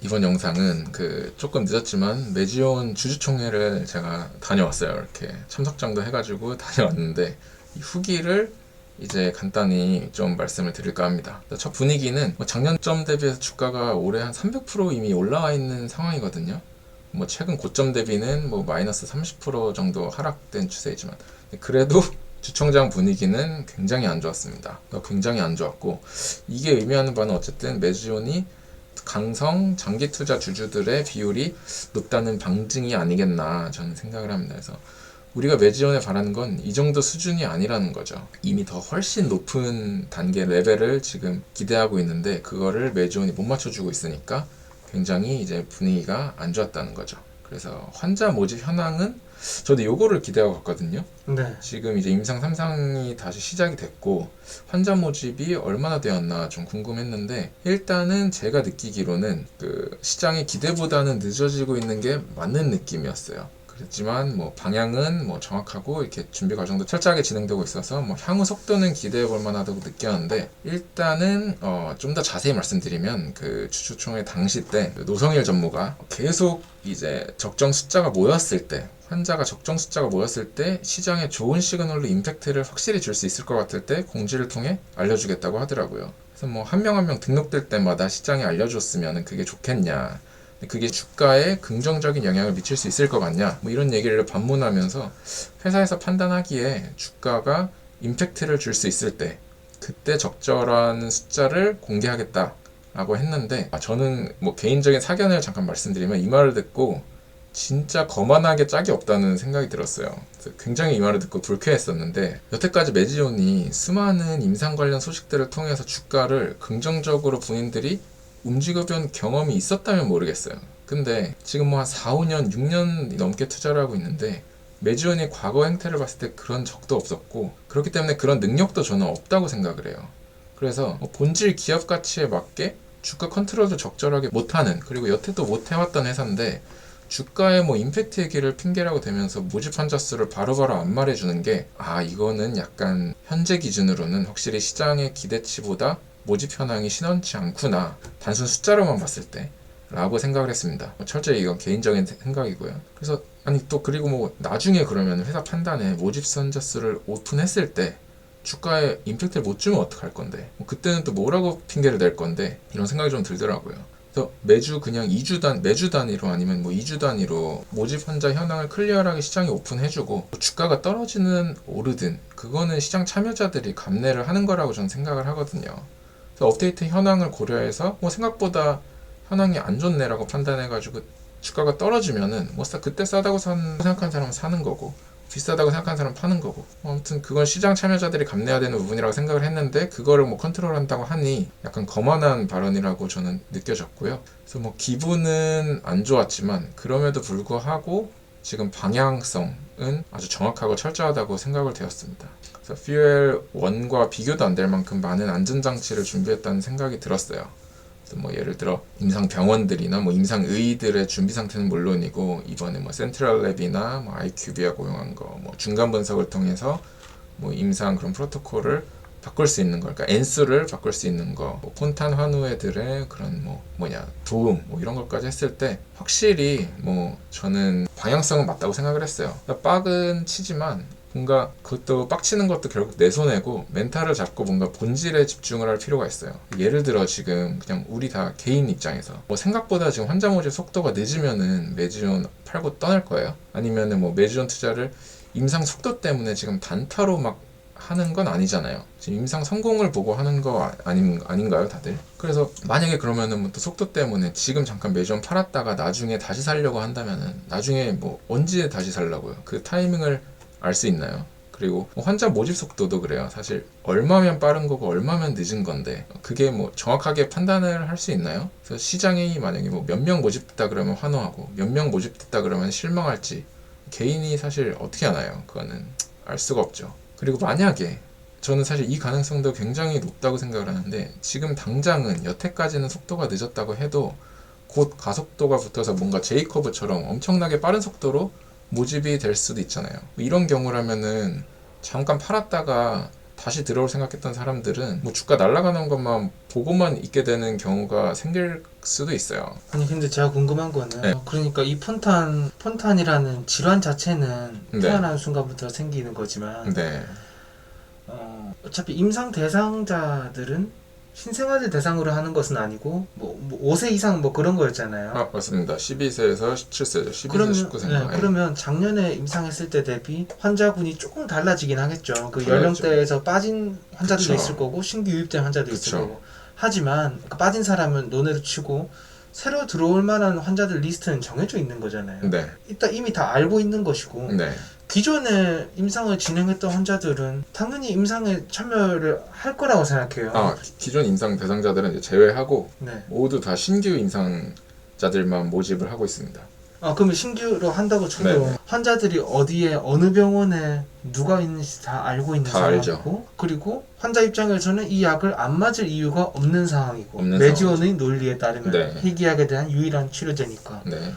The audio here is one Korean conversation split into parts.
이번 영상은 조금 늦었지만 매지온 주주총회를 제가 다녀왔어요. 이렇게 참석장도 해가지고 다녀왔는데 이 후기를 이제 간단히 좀 말씀을 드릴까 합니다. 첫 분위기는 작년점 대비해서 주가가 올해 한 300% 이미 올라와 있는 상황이거든요. 최근 고점 대비는 마이너스 30% 정도 하락된 추세이지만 그래도 주총장 분위기는 굉장히 안 좋았습니다. 굉장히 안 좋았고 이게 의미하는 바는 어쨌든 매지온이 강성 장기 투자 주주들의 비율이 높다는 방증이 아니겠나 저는 생각을 합니다. 그래서 우리가 매지온에 바라는 건 이 정도 수준이 아니라는 거죠. 이미 더 훨씬 높은 단계 레벨을 지금 기대하고 있는데 그거를 매지온이 못 맞춰주고 있으니까 굉장히 이제 분위기가 안 좋았다는 거죠. 그래서 환자 모집 현황은 저도 요거를 기대하고 갔거든요. 네. 지금 이제 임상 3상이 다시 시작이 됐고 환자 모집이 얼마나 되었나 좀 궁금했는데 일단은 제가 느끼기로는 시장의 기대보다는 늦어지고 있는 게 맞는 느낌이었어요. 그렇지만 방향은 정확하고 이렇게 준비 과정도 철저하게 진행되고 있어서 향후 속도는 기대해 볼 만하다고 느꼈는데 일단은 좀 더 자세히 말씀드리면 주주총회 당시 때 노성일 전무가 계속 이제 적정 숫자가 모였을 때 환자가 적정 숫자가 모였을 때 시장에 좋은 시그널로 임팩트를 확실히 줄 수 있을 것 같을 때 공지를 통해 알려주겠다고 하더라고요. 그래서 한 명 한 명 등록될 때마다 시장에 알려줬으면 그게 좋겠냐, 그게 주가에 긍정적인 영향을 미칠 수 있을 것 같냐, 이런 얘기를 반문하면서 회사에서 판단하기에 주가가 임팩트를 줄 수 있을 때 그때 적절한 숫자를 공개하겠다 라고 했는데 저는 개인적인 사견을 잠깐 말씀드리면 이 말을 듣고 진짜 거만하게 짝이 없다는 생각이 들었어요. 굉장히 이 말을 듣고 불쾌했었는데 여태까지 매지온이 수많은 임상 관련 소식들을 통해서 주가를 긍정적으로 본인들이 움직여본 경험이 있었다면 모르겠어요. 근데 지금 한 4, 5년, 6년 넘게 투자를 하고 있는데 매지온이 과거 행태를 봤을 때 그런 적도 없었고 그렇기 때문에 그런 능력도 저는 없다고 생각을 해요. 그래서 본질 기업 가치에 맞게 주가 컨트롤도 적절하게 못하는, 그리고 여태도 못해왔던 회사인데 주가에 임팩트 얘기를 핑계라고 대면서 모집 환자 수를 바로바로 안 말해주는 게 이거는 약간 현재 기준으로는 확실히 시장의 기대치보다 모집 현황이 신원치 않구나, 단순 숫자로만 봤을 때 라고 생각을 했습니다. 철저히 이건 개인적인 생각이고요. 그래서 그리고 나중에 그러면 회사 판단에 모집 환자 수를 오픈했을 때 주가에 임팩트를 못 주면 어떡할 건데, 그때는 또 뭐라고 핑계를 댈 건데, 이런 생각이 좀 들더라고요. 그래서 매주 그냥 매주 단위로 아니면 2주 단위로 모집 환자 현황을 클리어하게 시장에 오픈해주고 주가가 떨어지는 오르든 그거는 시장 참여자들이 감내를 하는 거라고 저는 생각을 하거든요. 그래서 업데이트 현황을 고려해서 생각보다 현황이 안 좋네라고 판단해가지고 주가가 떨어지면은 그때 싸다고 생각하는 사람은 사는 거고 비싸다고 생각하는 사람은 파는 거고, 아무튼 그건 시장 참여자들이 감내해야 되는 부분이라고 생각을 했는데 그거를 컨트롤한다고 하니 약간 거만한 발언이라고 저는 느껴졌고요. 그래서 기분은 안 좋았지만 그럼에도 불구하고 지금 방향성은 아주 정확하고 철저하다고 생각을 되었습니다. 그래서 퓨엘 1과 비교도 안 될 만큼 많은 안전장치를 준비했다는 생각이 들었어요. 예를 들어 임상 병원들이나 임상의들의 준비 상태는 물론이고 이번에 센트럴랩이나 아이큐비아 고용한 거, 중간 분석을 통해서 임상 그런 프로토콜을 바꿀 수 있는 거, 그러니까 N수를 바꿀 수 있는 거, 폰탄 환우애들의 그런 도움 이런 것까지 했을 때 확실히 저는 방향성은 맞다고 생각을 했어요. 그러니까 빡은 치지만 뭔가 그것도 빡치는 것도 결국 내 손해고 멘탈을 잡고 뭔가 본질에 집중을 할 필요가 있어요. 예를 들어 지금 그냥 우리 다 개인 입장에서 생각보다 지금 환자 모집 속도가 늦으면은 매지온 팔고 떠날 거예요? 아니면은 매지온 투자를 임상 속도 때문에 지금 단타로 하는 건 아니잖아요. 지금 임상 성공을 보고 하는 거 아닌가요, 다들? 그래서 만약에 그러면은 또 속도 때문에 지금 잠깐 매지온 팔았다가 나중에 다시 살려고 한다면은 나중에 언제 다시 살라고요? 그 타이밍을 알 수 있나요? 그리고 환자 모집 속도도 그래요. 사실 얼마면 빠른 거고 얼마면 늦은 건데 그게 정확하게 판단을 할 수 있나요? 그래서 시장이 만약에 몇 명 모집됐다 그러면 환호하고 몇 명 모집됐다 그러면 실망할지 개인이 사실 어떻게 하나요? 그거는 알 수가 없죠. 그리고 만약에 저는 사실 이 가능성도 굉장히 높다고 생각을 하는데 지금 당장은 여태까지는 속도가 늦었다고 해도 곧 가속도가 붙어서 뭔가 J커브처럼 엄청나게 빠른 속도로 모집이 될 수도 있잖아요. 이런 경우라면은 잠깐 팔았다가 다시 들어올 생각했던 사람들은 뭐 주가 날아가는 것만 보고만 있게 되는 경우가 생길 수도 있어요. 아니 근데 제가 궁금한 거는 네. 그러니까 이 폰탄이라는 질환 자체는 네. 태어나는 순간부터 생기는 거지만 네. 어차피 임상 대상자들은 신생아들 대상으로 하는 것은 아니고 뭐 5세 이상 뭐 그런 거였잖아요. 맞습니다. 12세에서 17세죠. 12세, 그러면 19세인가. 그러면 작년에 임상했을 때 대비 환자군이 조금 달라지긴 하겠죠. 그 그렇죠. 연령대에서 빠진 환자들도 그쵸. 있을 거고 신규 유입된 환자도 있을 그쵸. 거고. 하지만 그 빠진 사람은 논외로 치고 새로 들어올 만한 환자들 리스트는 정해져 있는 거잖아요. 네. 일단 이미 다 알고 있는 것이고 네. 기존에 임상을 진행했던 환자들은 당연히 임상에 참여를 할 거라고 생각해요. 기존 임상 대상자들은 이제 제외하고 네. 모두 다 신규 임상자들만 모집을 하고 있습니다. 그러면 신규로 한다고 쳐도 네네. 환자들이 어디에 어느 병원에 누가 있는지 다 알고 있는 다 상황이고 그리고 환자 입장에서는 이 약을 안 맞을 이유가 없는 상황이고 없는 매지원의 논리에 따르면 네. 희귀약에 대한 유일한 치료제니까. 네.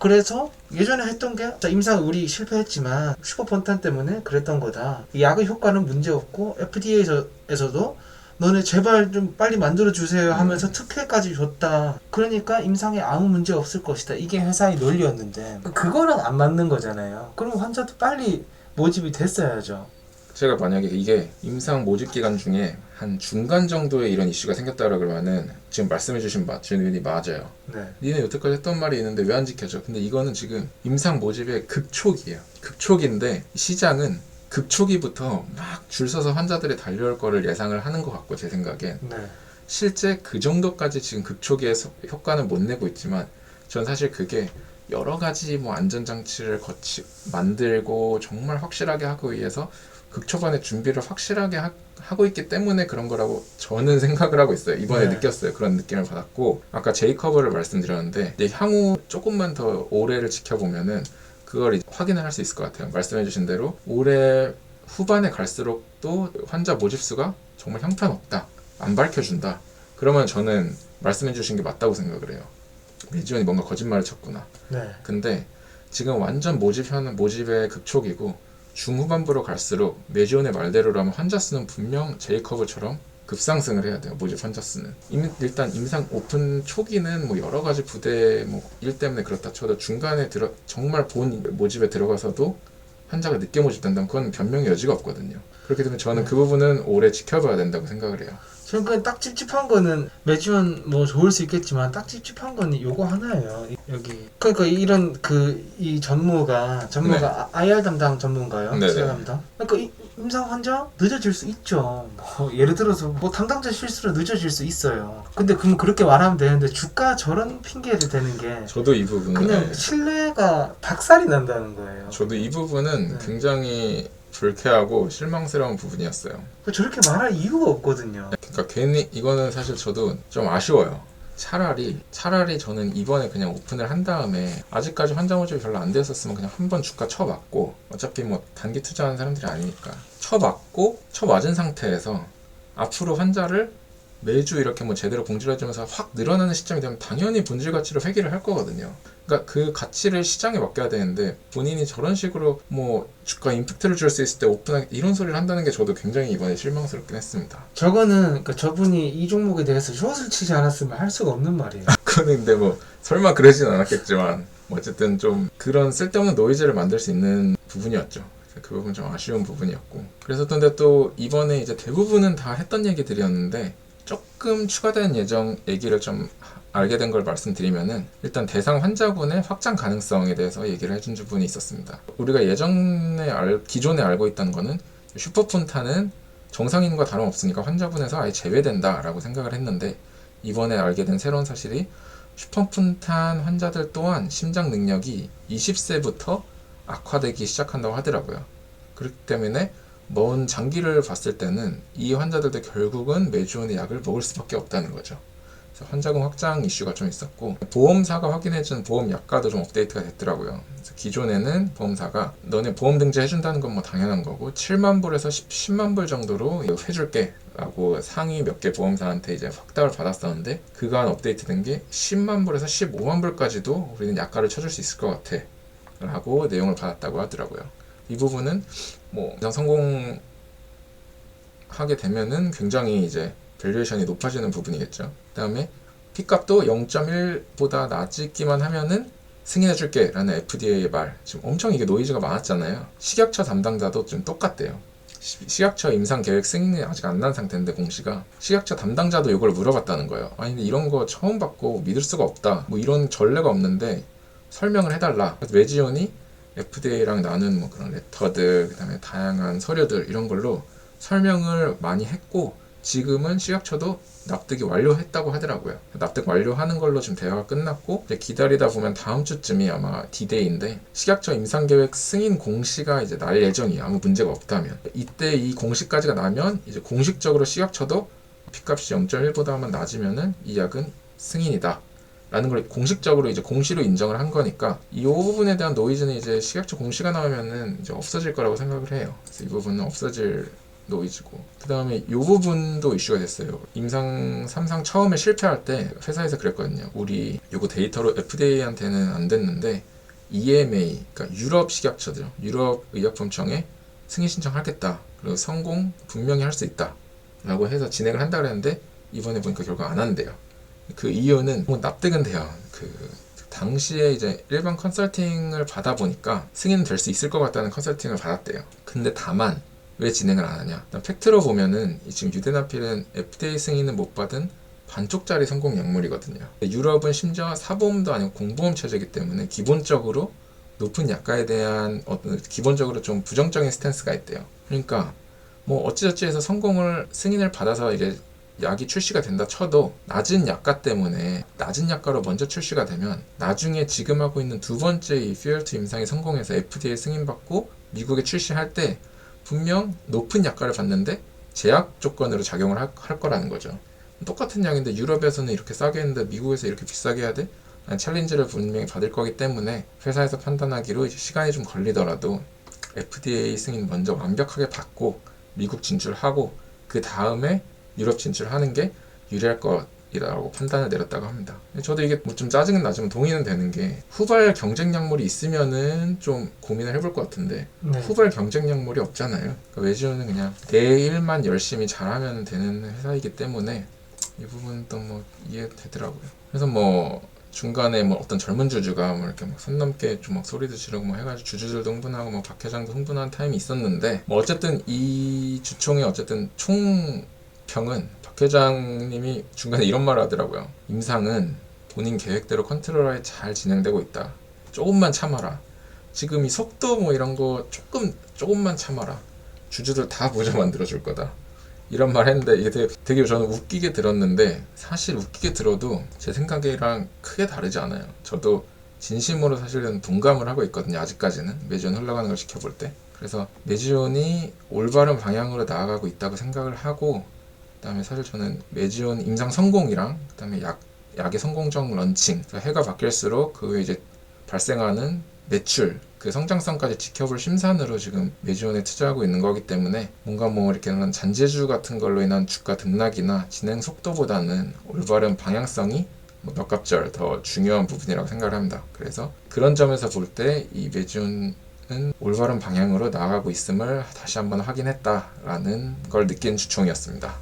그래서 예전에 했던 게 임상 우리 실패했지만 슈퍼폰탄 때문에 그랬던 거다. 이 약의 효과는 문제없고 FDA에서도 너네 제발 좀 빨리 만들어주세요 하면서 특혜까지 줬다. 그러니까 임상에 아무 문제 없을 것이다. 이게 회사의 논리였는데 그거랑 안 맞는 거잖아요. 그럼 환자도 빨리 모집이 됐어야죠. 제가 만약에 이게 임상 모집 기간 중에 한 중간 정도에 이런 이슈가 생겼다고 그러면은 지금 말씀해주신 질문이 맞아요. 네. 니네 여태까지 했던 말이 있는데 왜 안 지켜져? 근데 이거는 지금 임상 모집의 극초기예요. 극초기인데 시장은 극초기부터 막 줄 서서 환자들이 달려올 거를 예상을 하는 것 같고 제 생각엔 네. 실제 그 정도까지 지금 극초기에 효과는 못 내고 있지만 전 사실 그게 여러 가지 뭐 안전장치를 만들고 정말 확실하게 하기 위해서 극초반에 준비를 확실하게 하고 있기 때문에 그런 거라고 저는 생각을 하고 있어요. 이번에 네. 느꼈어요. 그런 느낌을 받았고 아까 제이커브를 말씀드렸는데 이제 향후 조금만 더 올해를 지켜보면은 그걸 확인을 할 수 있을 것 같아요. 말씀해주신 대로 올해 후반에 갈수록 또 환자 모집 수가 정말 형편없다. 안 밝혀준다. 그러면 저는 말씀해주신 게 맞다고 생각을 해요. 매지원이 뭔가 거짓말을 쳤구나. 네. 근데 지금 완전 모집의 극초기고 중후반부로 갈수록 매지원의 말대로라면 환자 수는 분명 제이커브처럼 급상승을 해야 돼요. 모집 환자 수는. 일단 임상 오픈 초기는 뭐 여러 가지 부대 일 때문에 그렇다 쳐도 중간에 정말 본 모집에 들어가서도 환자가 늦게 모집된다면 그건 변명의 여지가 없거든요. 그렇게 되면 저는 그 부분은 오래 지켜봐야 된다고 생각을 해요. 저는 그냥 딱 찝찝한 거는 매지원 뭐 좋을 수 있겠지만 딱 찝찝한 거는 요거 하나예요. 여기 그러니까 이런 이 전무가 네. IR 담당 전문가요. 네네. 치료 담당. 그러니까 이 임상 환자 늦어질 수 있죠. 뭐 예를 들어서 뭐 담당자 실수로 늦어질 수 있어요. 근데 그럼 그렇게 말하면 되는데 주가 저런 핑계를 대는 게 저도 이 부분은 그냥 신뢰가 박살이 난다는 거예요. 저도 이 부분은 네. 굉장히 불쾌하고 실망스러운 부분이었어요. 저렇게 말할 이유가 없거든요. 그러니까 괜히 이거는 사실 저도 좀 아쉬워요. 차라리 저는 이번에 그냥 오픈을 한 다음에 아직까지 환자 모집이 별로 안 됐었으면 그냥 한번 주가 쳐맞고 어차피 뭐 단기 투자하는 사람들이 아니니까 쳐맞은 상태에서 앞으로 환자를 매주 이렇게 뭐 제대로 공지를 해주면서 확 늘어나는 시점이 되면 당연히 본질 가치로 회귀를 할 거거든요. 그러니까 그 가치를 시장에 맡겨야 되는데 본인이 저런 식으로 뭐 주가 임팩트를 줄 수 있을 때 오픈하기 이런 소리를 한다는 게 저도 굉장히 이번에 실망스럽긴 했습니다. 저거는 그러니까 저분이 이 종목에 대해서 숏을 치지 않았으면 할 수가 없는 말이에요. 그거는 근데 뭐 설마 그러진 않았겠지만 뭐 어쨌든 좀 그런 쓸데없는 노이즈를 만들 수 있는 부분이었죠. 그 부분 좀 아쉬운 부분이었고 그래서 근데 또 이번에 이제 대부분은 다 했던 얘기들이었는데 조금 추가된 얘기를 좀 알게 된 걸 말씀드리면은 일단 대상 환자군의 확장 가능성에 대해서 얘기를 해준 부분이 있었습니다. 우리가 기존에 알고 있던 거는 슈퍼폰탄은 정상인과 다름없으니까 환자군에서 아예 제외된다라고 생각을 했는데 이번에 알게 된 새로운 사실이 슈퍼폰탄 환자들 또한 심장 능력이 20세부터 악화되기 시작한다고 하더라고요. 그렇기 때문에 먼 장기를 봤을 때는 이 환자들도 결국은 매주원의 약을 먹을 수밖에 없다는 거죠. 그래서 환자군 확장 이슈가 좀 있었고 보험사가 확인해준 보험 약가도 좀 업데이트가 됐더라고요. 그래서 기존에는 보험사가 너네 보험 등재해준다는 건 뭐 당연한 거고 7만 불에서 10만 불 정도로 해줄게 라고 상위 몇 개 보험사한테 이제 확답을 받았었는데 그간 업데이트된 게 10만 불에서 15만 불까지도 우리는 약가를 쳐줄 수 있을 것 같아 라고 내용을 받았다고 하더라고요. 이 부분은 뭐 성공하는 하게 되면은 굉장히 이제 밸류에이션이 높아지는 부분이겠죠. 그 다음에 P값도 0.1보다 낮기만 하면은 승인해줄게 라는 FDA의 말. 지금 엄청 이게 노이즈가 많았잖아요. 식약처 담당자도 좀 똑같대요. 식약처 임상계획 승인이 아직 안 난 상태인데 공시가 식약처 담당자도 이걸 물어봤다는 거예요. 아니 근데 이런 거 처음 받고 믿을 수가 없다. 뭐 이런 전례가 없는데 설명을 해달라. 그래서 메지온이 FDA랑 나눈 뭐 그런 레터들, 그 다음에 다양한 서류들 이런 걸로 설명을 많이 했고 지금은 식약처도 납득이 완료했다고 하더라고요. 납득 완료하는 걸로 지금 대화가 끝났고 이제 기다리다 보면 다음 주쯤이 아마 D-Day인데 식약처 임상계획 승인 공시가 이제 날 예정이에요. 아무 문제가 없다면. 이때 이 공시까지가 나면 이제 공식적으로 식약처도 P값이 0.1보다만 낮으면은 이 약은 승인이다. 라는 걸 공식적으로 이제 공시로 인정을 한 거니까 이 부분에 대한 노이즈는 이제 식약처 공시가 나오면은 이제 없어질 거라고 생각을 해요. 그래서 이 부분은 없어질 노이즈고 그 다음에 이 부분도 이슈가 됐어요. 임상 3상 처음에 실패할 때 회사에서 그랬거든요. 우리 이거 데이터로 FDA한테는 안 됐는데 EMA 그러니까 유럽 식약처들 유럽 의약품청에 승인 신청하겠다. 그리고 성공 분명히 할 수 있다 라고 해서 진행을 한다 그랬는데 이번에 보니까 결국 안 한대요. 그 이유는 뭐 납득은 돼요. 그 당시에 이제 일반 컨설팅을 받아보니까 승인은 될 수 있을 것 같다는 컨설팅을 받았대요. 근데 다만 왜 진행을 안 하냐? 일단 팩트로 보면은 지금 유데나필은 FDA 승인을 못 받은 반쪽짜리 성공 약물이거든요. 유럽은 심지어 사보험도 아니고 공보험 체제이기 때문에 기본적으로 높은 약가에 대한 어떤 기본적으로 좀 부정적인 스탠스가 있대요. 그러니까 뭐 어찌저찌 해서 성공을 승인을 받아서 이제 약이 출시가 된다 쳐도 낮은 약가 때문에 낮은 약가로 먼저 출시가 되면 나중에 지금 하고 있는 두 번째 이 피얼2 임상이 성공해서 FDA 승인받고 미국에 출시할 때 분명 높은 약가를 받는데 제약 조건으로 작용을 할 거라는 거죠. 똑같은 약인데 유럽에서는 이렇게 싸게 했는데 미국에서 이렇게 비싸게 해야 돼? 챌린지를 분명히 받을 거기 때문에 회사에서 판단하기로 이제 시간이 좀 걸리더라도 FDA 승인 먼저 완벽하게 받고 미국 진출하고 그 다음에 유럽 진출하는 게 유리할 것이라고 판단을 내렸다고 합니다. 저도 이게 뭐 좀 짜증은 나지만 동의는 되는 게 후발 경쟁 약물이 있으면은 좀 고민을 해볼 것 같은데 네. 후발 경쟁 약물이 없잖아요. 그러니까 외주는 그냥 내 일만 열심히 잘하면 되는 회사이기 때문에 이 부분도 뭐 이해되더라고요. 그래서 뭐 중간에 뭐 어떤 젊은 주주가 뭐 이렇게 막 선 넘게 좀 막 소리도 지르고 뭐 해가지고 주주들도 흥분하고 뭐 박 회장도 흥분한 타임이 있었는데 뭐 어쨌든 이 주총의 어쨌든 총평은 박 회장님이 중간에 이런 말을 하더라고요. 임상은 본인 계획대로 컨트롤하에 잘 진행되고 있다. 조금만 참아라. 지금 이 속도 뭐 이런 거 조금만 참아라. 주주들 다 부자 만들어줄 거다. 이런 말 했는데 이게 되게 저는 웃기게 들었는데 사실 웃기게 들어도 제 생각이랑 크게 다르지 않아요. 저도 진심으로 사실은 동감을 하고 있거든요. 아직까지는 메지온 흘러가는 걸 지켜볼 때. 그래서 메지온이 올바른 방향으로 나아가고 있다고 생각을 하고 그 다음에 사실 저는 메지온 임상 성공이랑 그 다음에 약의 성공적 런칭 해가 바뀔수록 그 후에 이제 발생하는 매출 그 성장성까지 지켜볼 심산으로 지금 메지온에 투자하고 있는 거기 때문에 뭔가 뭐 이렇게 잔재주 같은 걸로 인한 주가 등락이나 진행 속도보다는 올바른 방향성이 뭐 몇 갑절 더 중요한 부분이라고 생각을 합니다. 그래서 그런 점에서 볼 때 이 메지온은 올바른 방향으로 나아가고 있음을 다시 한번 확인했다라는 걸 느낀 주총이었습니다.